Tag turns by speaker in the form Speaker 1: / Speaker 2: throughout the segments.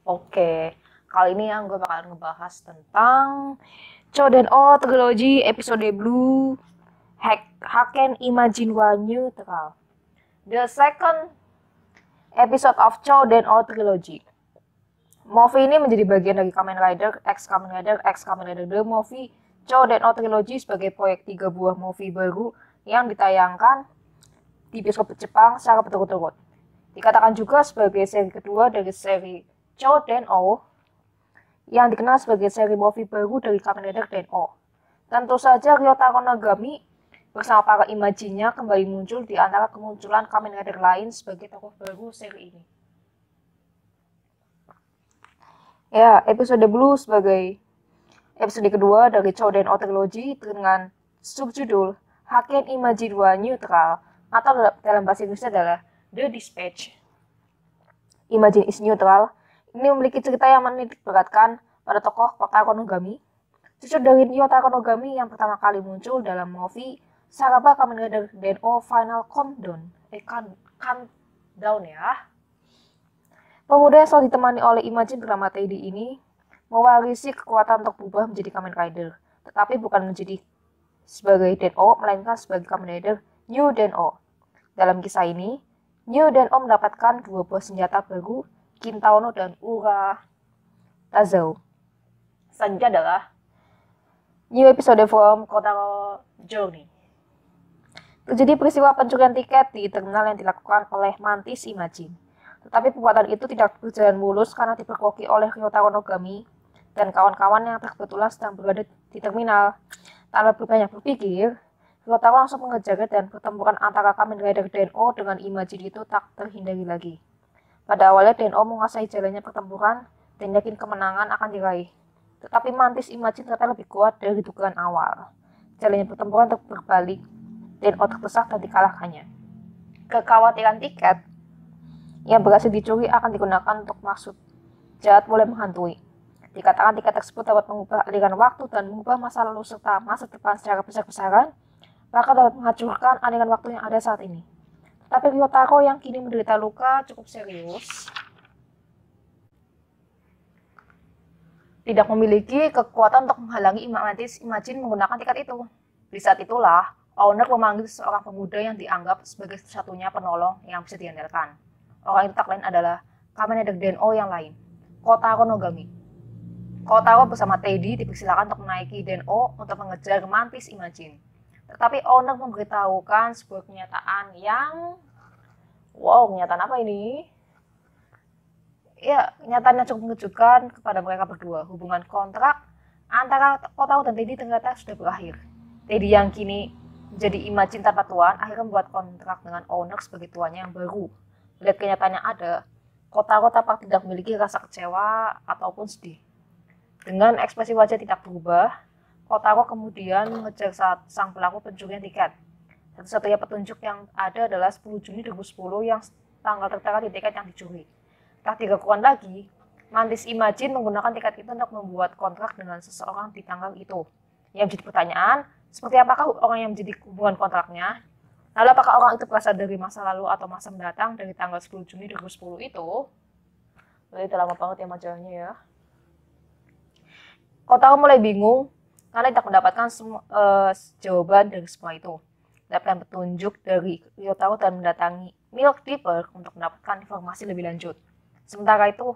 Speaker 1: Oke, kali ini yang gue bakal ngebahas tentang Choden Trilogy episode Blue Haken Imagine wa Neutral. The second episode of Choden Trilogy. Movie ini menjadi bagian dari Kamen Rider X Kamen Rider The Movie Choden Trilogy sebagai proyek 3 buah movie baru yang ditayangkan di bioskop Jepang secara berturut-turut. Dikatakan juga sebagai seri kedua dari seri Choden yang dikenal sebagai seri movie baru dari Kamen Rider Den-O. Tentu saja Ryotaro Nagami bersama para Imagine-nya kembali muncul di antara kemunculan Kamen Rider lain sebagai tokoh baru seri ini. Ya, episode Blue sebagai episode kedua dari Choden Trilogy dengan subjudul Haken Imagine wa Neutral atau dalam bahasa Inggrisnya adalah The Dispatch. Imagine is Neutral ini memiliki cerita yang menitik beratkan pada tokoh Kotaro Nogami, cucu dari Ryotaro Nogami yang pertama kali muncul dalam movie Saraba Kamen Rider Den-O Final Countdown. Countdown ya. Pemuda yang selalu ditemani oleh Imagine bernama Teddy ini mewarisi kekuatan untuk berubah menjadi Kamen Rider, tetapi bukan menjadi sebagai Den-O, melainkan sebagai Kamen Rider New Den-O. Dalam kisah ini, New Den-O mendapatkan dua buah senjata baru, Kintaono dan Ura Tazao. Selanjutnya adalah new episode from Kotaro Journey. Terjadi peristiwa pencurian tiket di terminal yang dilakukan oleh Mantis Imagine. Tetapi perbuatan itu tidak berjalan mulus karena diperkoki oleh Ryotaro Nogami dan kawan-kawan yang kebetulan sedang berada di terminal. Tanpa banyak berpikir, Ryotaro langsung mengejarnya dan pertempuran antara Kamen Rider Den-O dengan Imagine itu tak terhindari lagi. Pada awalnya Den-O menguasai jalannya pertempuran dan yakin kemenangan akan diraih. Tetapi Mantis Imagine ternyata lebih kuat dari dugaan awal. Jalannya pertempuran berbalik, Den-O terdesak dan dikalahkannya. Kekhawatiran tiket yang berhasil dicuri akan digunakan untuk maksud jahat mulai menghantui. Dikatakan tiket tersebut dapat mengubah aliran waktu dan mengubah masa lalu serta masa depan secara besar-besaran, bahkan dapat menghancurkan aliran waktu yang ada saat ini. Tetapi Ryotaro yang kini menderita luka cukup serius tidak memiliki kekuatan untuk menghalangi Mantis Imagine menggunakan tiket itu. Di saat itulah, owner memanggil seorang pemuda yang dianggap sebagai satu-satunya penolong yang bisa diandalkan. Orang itu tak lain adalah Kamen Rider Den-O yang lain, Kotaro Nogami. Kotaro bersama Teddy dipersilakan untuk menaiki Den-O untuk mengejar Mantis Imagine. Tetapi owner memberitahukan sebuah kenyataan yang... kenyataan apa ini? Ya, kenyataannya cukup mengejutkan kepada mereka berdua. Hubungan kontrak antara Kotaro dan Teddy ternyata sudah berakhir. Teddy yang kini menjadi Imagine tanpa tuan akhirnya membuat kontrak dengan owner sebagai tuannya yang baru. Melihat kenyataan yang ada, Kotaro tampak tidak memiliki rasa kecewa ataupun sedih. Dengan ekspresi wajah tidak berubah, Kotaro kemudian mengejar sang pelaku pencurian tiket. Satu-satunya petunjuk yang ada adalah 10 Juni 2010 yang tanggal tertera di tiket yang dicuri. Tak 3 bulan lagi, Mantis Imagine menggunakan tiket itu untuk membuat kontrak dengan seseorang di tanggal itu. Yang menjadi pertanyaan, seperti apakah orang yang menjadi hubungan kontraknya? Lalu apakah orang itu berasal dari masa lalu atau masa mendatang dari tanggal 10 Juni 2010 itu? Jadi udah lama banget ya majalahnya ya. Kotaro mulai bingung karena tidak mendapatkan jawaban dari semua itu. Dapatkan petunjuk dari Ryotaro dan mendatangi Milk Dipper untuk mendapatkan informasi lebih lanjut. Sementara itu,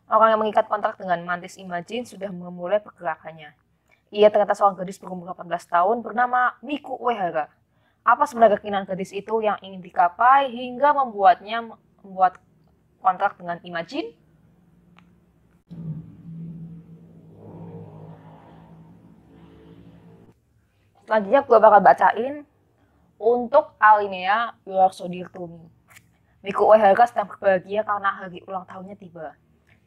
Speaker 1: orang yang mengikat kontrak dengan Mantis Imagine sudah memulai pergerakannya. Ia ternyata seorang gadis berumur 18 tahun bernama Miku Uehara. Apa sebenarnya keinginan gadis itu yang ingin dicapai hingga membuatnya membuat kontrak dengan Imagine? Selanjutnya gue bakal bacain untuk Alinea You Are So Dear To Me. Miku Uehara sedang berbahagia karena hari ulang tahunnya tiba.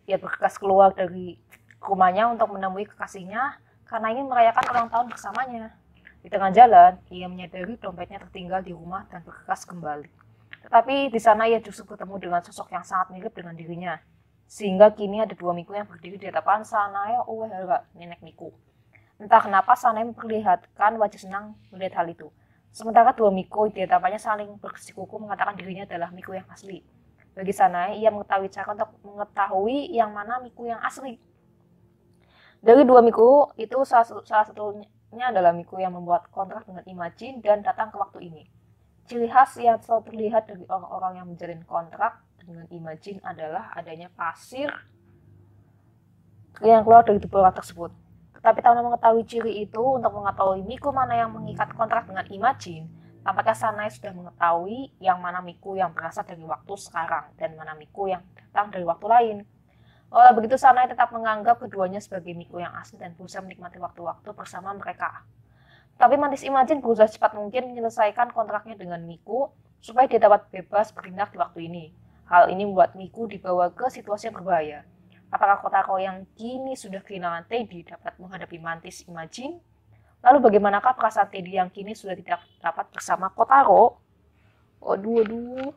Speaker 1: Ia bergegas keluar dari rumahnya untuk menemui kekasihnya karena ingin merayakan ulang tahun bersamanya. Di tengah jalan, ia menyadari dompetnya tertinggal di rumah dan bergegas kembali. Tetapi di sana ia justru bertemu dengan sosok yang sangat mirip dengan dirinya. Sehingga kini ada dua Miku yang berdiri di hadapan Sanae Uehara, nenek Miku. Entah kenapa Sanae memperlihatkan wajah senang melihat hal itu. Sementara dua Miku di hadapannya saling bersikukuh mengatakan dirinya adalah Miku yang asli. Bagi Sanae, ia mengetahui cara untuk mengetahui yang mana Miku yang asli. Dari dua Miku, itu salah satunya adalah Miku yang membuat kontrak dengan Imagine dan datang ke waktu ini. Ciri khas yang selalu terlihat dari orang-orang yang menjalin kontrak dengan Imagine adalah adanya pasir yang keluar dari tubuh orang tersebut. Tetapi tanpa mengetahui ciri itu, untuk mengetahui Miku mana yang mengikat kontrak dengan Imagine, tampaknya Sanae sudah mengetahui yang mana Miku yang berasal dari waktu sekarang dan mana Miku yang datang dari waktu lain. Walau begitu, Sanae tetap menganggap keduanya sebagai Miku yang asli dan berusaha menikmati waktu-waktu bersama mereka. Tapi mantis Imagine berusaha cepat mungkin menyelesaikan kontraknya dengan Miku supaya dia dapat bebas bertindak di waktu ini. Hal ini membuat Miku dibawa ke situasi yang berbahaya. Apakah Kotaro yang kini sudah kehilangan Teddy dapat menghadapi mantis Imagine? Lalu bagaimanakah perasaan Teddy yang kini sudah tidak dapat bersama Kotaro? Waduh.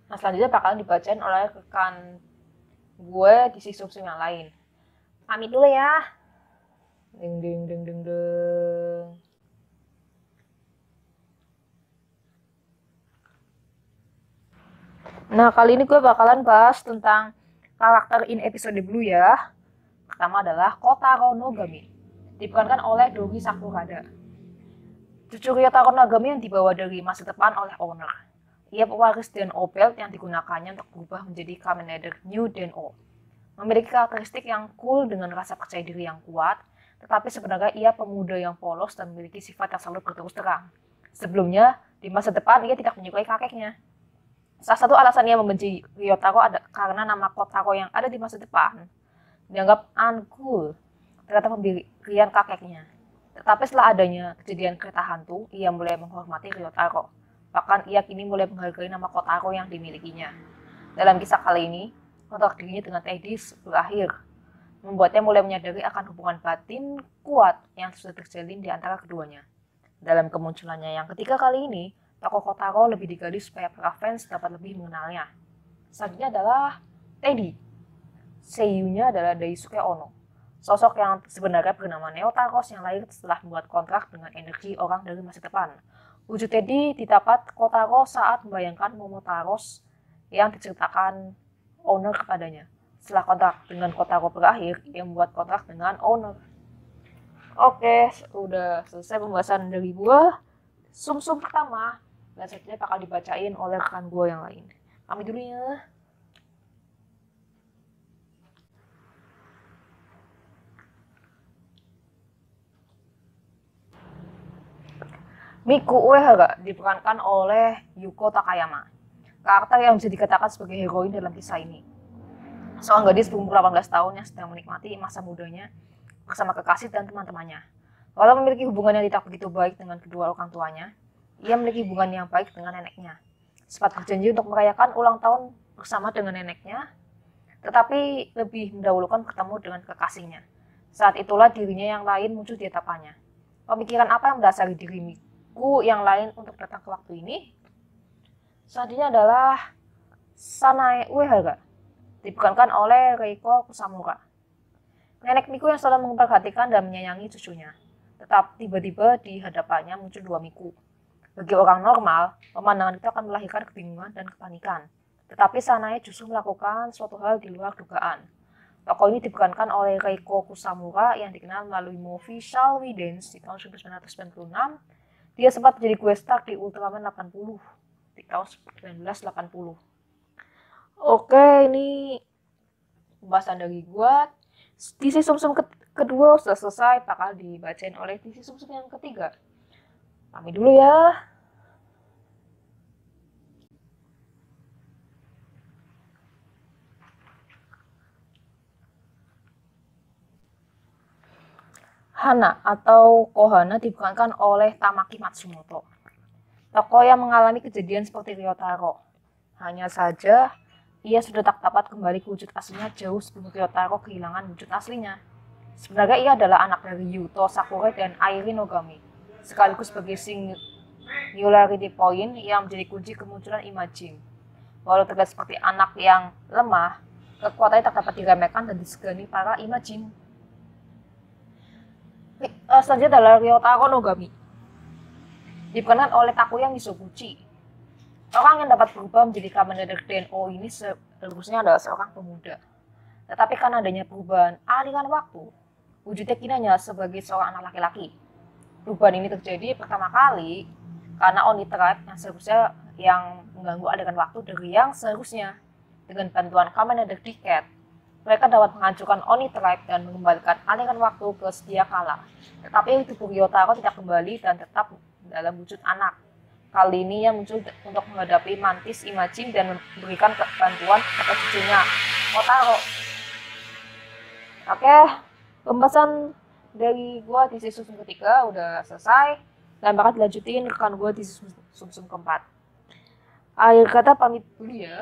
Speaker 1: Nah, selanjutnya bakalan dibacain oleh rekan gue di sisum yang lain. Pamit dulu ya. Ding ding ding ding ding. Nah, kali ini gue bakalan bahas tentang karakter in episode Blue ya. Pertama adalah Kotaro Nogami, diperankan oleh Dori Sakurada. Cucu Ryotaro Nogami yang dibawa dari masa depan oleh owner. Ia pewaris Den-O Belt yang digunakannya untuk berubah menjadi Kamen Rider New Den-O. Memiliki karakteristik yang cool dengan rasa percaya diri yang kuat, tetapi sebenarnya ia pemuda yang polos dan memiliki sifat yang selalu berterus terang. Sebelumnya, di masa depan ia tidak menyukai kakeknya. Salah satu alasan ia membenci Ryotaro karena nama Kotaro yang ada di masa depan dianggap uncool terhadap pemberian kakeknya. Tetapi setelah adanya kejadian kereta hantu, ia mulai menghormati Ryotaro. Bahkan ia kini mulai menghargai nama Kotaro yang dimilikinya. Dalam kisah kali ini, kontrak dirinya dengan Teddy berakhir, membuatnya mulai menyadari akan hubungan batin kuat yang sudah terjalin di antara keduanya. Dalam kemunculannya yang ketiga kali ini, tokoh Kotaro lebih digali supaya para fans dapat lebih mengenalnya. Selanjutnya adalah Teddy. Seiyunya adalah Daisuke Ono, sosok yang sebenarnya bernama Neotaros yang lahir setelah membuat kontrak dengan energi orang dari masa depan. Wujud Teddy didapat Kotaro saat membayangkan Momotaros yang diceritakan owner kepadanya. Setelah kontrak dengan Kotaro berakhir, ia membuat kontrak dengan owner. Oke, udah selesai pembahasan dari gua. Sum-sum pertama, dan selanjutnya bakal dibacain oleh rekan gua yang lain. Pamit dulu ya. Miku Uehara diperankan oleh Yuko Takayama, karakter yang bisa dikatakan sebagai heroin dalam kisah ini. Seorang gadis berumur 18 tahun yang sedang menikmati masa mudanya bersama kekasih dan teman-temannya. Walau memiliki hubungan yang tidak begitu baik dengan kedua orang tuanya, ia memiliki hubungan yang baik dengan neneknya. Sempat berjanji untuk merayakan ulang tahun bersama dengan neneknya, tetapi lebih mendahulukan bertemu dengan kekasihnya. Saat itulah dirinya yang lain muncul di hadapannya. Pemikiran apa yang mendasari diri Miku yang lain untuk datang ke waktu ini? Selanjutnya adalah Sanae Uehara, diperankan oleh Reiko Kusamura. Nenek Miku yang selalu memperhatikan dan menyayangi cucunya. Tetap tiba-tiba di hadapannya muncul dua Miku. Bagi orang normal, pemandangan itu akan melahirkan kebingungan dan kepanikan. Tetapi Sanae justru melakukan suatu hal di luar dugaan. Tokoh ini diperankan oleh Reiko Kusamura yang dikenal melalui movie Shall We Dance di tahun 1996. Dia sempat menjadi guest star di Ultraman 80 di tahun 1980. Oke, ini pembahasan dari gua. Disi sumsum kedua sudah selesai, bakal dibacain oleh disi sumsum yang ketiga. Pamit dulu ya. Hana atau Kohana diperankan oleh Tamaki Matsumoto. Tokoh yang mengalami kejadian seperti Ryotaro. Hanya saja, ia sudah tak dapat kembali ke wujud aslinya jauh sebelum Ryotaro kehilangan wujud aslinya. Sebenarnya ia adalah anak dari Yuto Sakura dan Airi Nogami, sekaligus sebagai singularity point yang menjadi kunci kemunculan Imagine. Walau terlihat seperti anak yang lemah, kekuatannya tak dapat diremehkan dan disegani para Imagine. Selanjutnya adalah Ryotaro Nogami, diperankan oleh Takuya Mizoguchi. Orang yang dapat berubah menjadi Kamen Rider DNO ini seharusnya adalah seorang pemuda. Tetapi karena adanya perubahan aliran waktu, wujudnya kini hanya sebagai seorang anak laki-laki. Perubahan ini terjadi pertama kali karena Oni Tribe yang seharusnya yang mengganggu aliran waktu dari yang seharusnya. Dengan bantuan Kamen Rider Decade, mereka dapat menghancurkan Oni Tribe dan mengembalikan aliran waktu ke sedia kala. Tetapi tubuh Ryotaro tidak kembali dan tetap dalam wujud anak. Kali ini ia muncul untuk menghadapi Mantis Imagine dan memberikan bantuan kepada cucunya, Kotaro. Oke, pembahasan dari gua di sumsum ketiga udah selesai dan bakal dilanjutin rekan gua di sumsum keempat. Akhir kata pamit dulu ya.